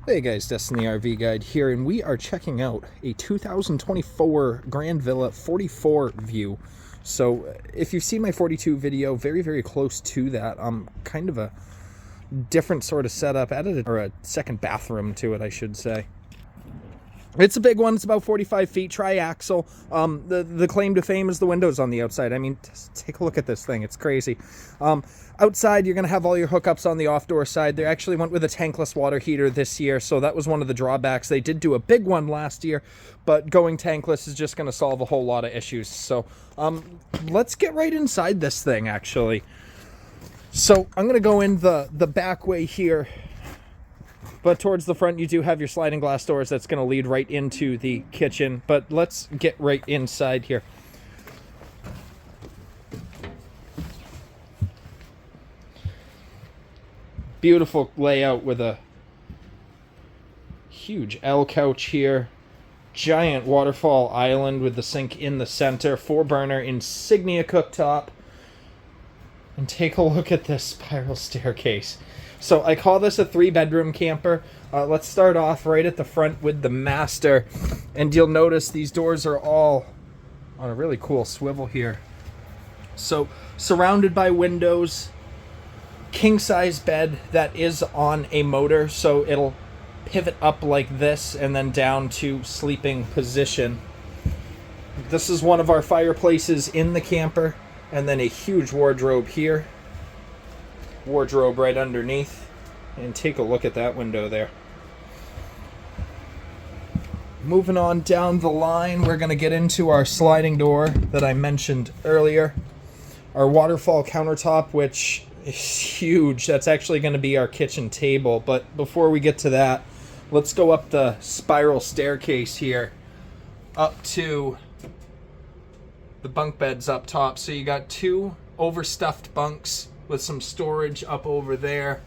Hey guys, Destiny RV Guide here, and we are checking out a 2024 Grand Villa 44 view. So if you've seen my 42 video, very close to that. Kind of a different sort of setup, added a second bathroom to it, I should say. It's a big one. It's about 45 feet, triaxle. The claim to fame is the windows on the outside. I mean, just take a look at this thing. It's crazy. Outside, you're going to have all your hookups on the off-door side. They actually went with a tankless water heater this year, so that was one of the drawbacks. They did do a big one last year, but going tankless is just going to solve a whole lot of issues. So let's get right inside this thing, actually. So I'm going to go in the back way here. But towards the front, you do have your sliding glass doors that's going to lead right into the kitchen. But let's get right inside here. Beautiful layout with a huge L couch here. Giant waterfall island with the sink in the center. 4-burner Insignia cooktop. And take a look at this spiral staircase. So I call this a 3-bedroom camper. Let's start off right at the front with the master. And you'll notice these doors are all on a really cool swivel here. So surrounded by windows, king-size bed that is on a motor. So it'll pivot up like this and then down to sleeping position. This is one of our fireplaces in the camper. And then a huge wardrobe here. Wardrobe right underneath, and take a look at that window there. Moving on down the line, we're going to get into our sliding door that I mentioned earlier. Our waterfall countertop, which is huge. That's actually going to be our kitchen table. But before we get to that, let's go up the spiral staircase here up to the bunk beds up top. So you got 2 overstuffed bunks with some storage up over there,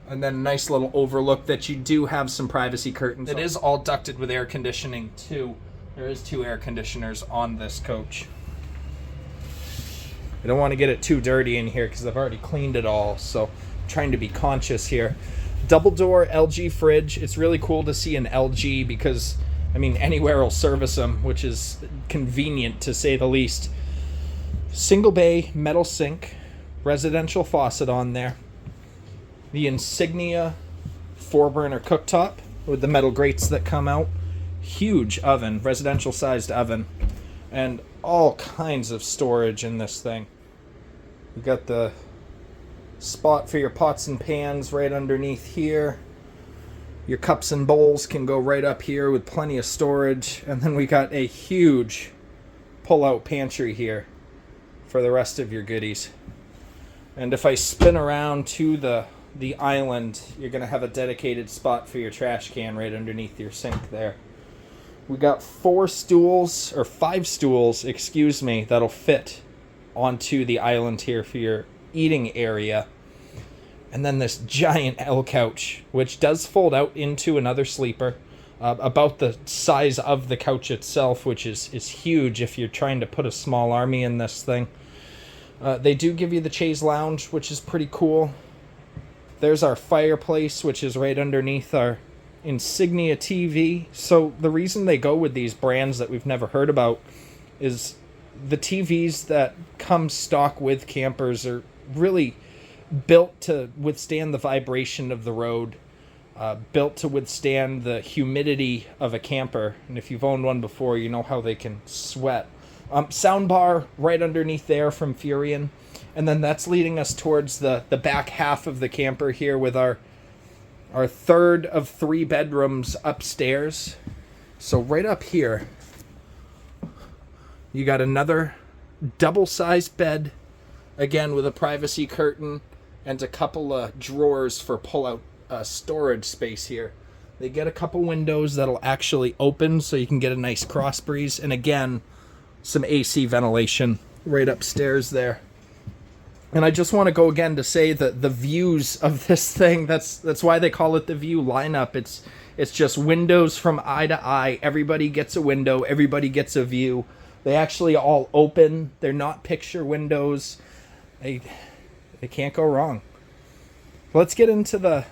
and then a nice little overlook that you do have some privacy curtains. It is all ducted with air conditioning too. There is 2 air conditioners on this coach. I don't want to get it too dirty in here because I've already cleaned it all, so I'm trying to be conscious here. Double door LG fridge. It's really cool to see an LG because, I mean, anywhere will service them, which is convenient to say the least. Single bay metal sink. Residential faucet on there. The Insignia 4-burner cooktop with the metal grates that come out. Huge oven, residential sized oven. And all kinds of storage in this thing. You got the spot for your pots and pans right underneath here. Your cups and bowls can go right up here with plenty of storage. And then we got a huge pull-out pantry here for the rest of your goodies. And if I spin around to the island, you're going to have a dedicated spot for your trash can right underneath your sink there. We got 5 stools, excuse me, that'll fit onto the island here for your eating area. And then this giant L couch, which does fold out into another sleeper, about the size of the couch itself, which is huge if you're trying to put a small army in this thing. They do give you the chaise lounge, which is pretty cool. There's our fireplace, which is right underneath our Insignia TV. So the reason they go with these brands that we've never heard about is the TVs that come stock with campers are really built to withstand the vibration of the road, built to withstand the humidity of a camper. And if you've owned one before, you know how they can sweat. Soundbar right underneath there from Furion. And then that's leading us towards the back half of the camper here with our 3rd of 3 bedrooms upstairs. So right up here, you got another double-sized bed, again with a privacy curtain and a couple of drawers for pull-out storage space here. They get a couple windows that'll actually open so you can get a nice cross breeze. And again, some AC ventilation right upstairs there. And I just want to go again to say that the views of this thing, that's why they call it the view lineup. It's just windows from eye to eye. Everybody gets a window. Everybody gets a view. They actually all open. They're not picture windows. They can't go wrong. Let's get into the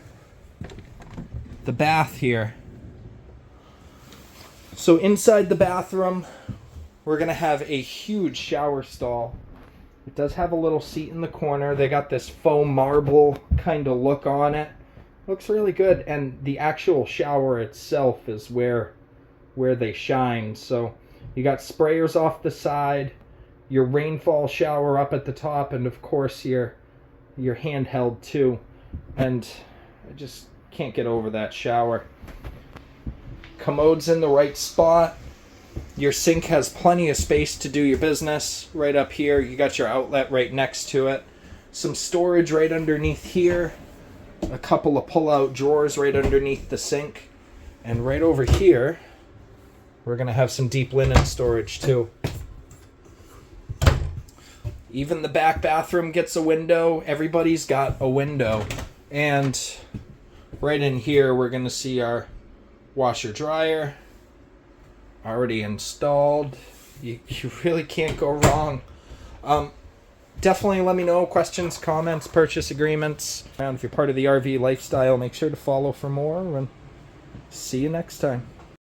the bath here. So inside the bathroom, we're going to have a huge shower stall. It does have a little seat in the corner. They got this faux marble kind of look on it. Looks really good. And the actual shower itself is where they shine. So you got sprayers off the side, your rainfall shower up at the top, and of course your handheld too. And I just can't get over that shower. Commode's in the right spot. Your sink has plenty of space to do your business. Right up here, you got your outlet right next to it. Some storage right underneath here. A couple of pull-out drawers right underneath the sink. And right over here, we're going to have some deep linen storage too. Even the back bathroom gets a window. Everybody's got a window. And right in here, we're going to see our washer dryer already installed. You really can't go wrong. Definitely let me know questions, comments, purchase agreements. And if you're part of the RV lifestyle, make sure to follow for more, and see you next time.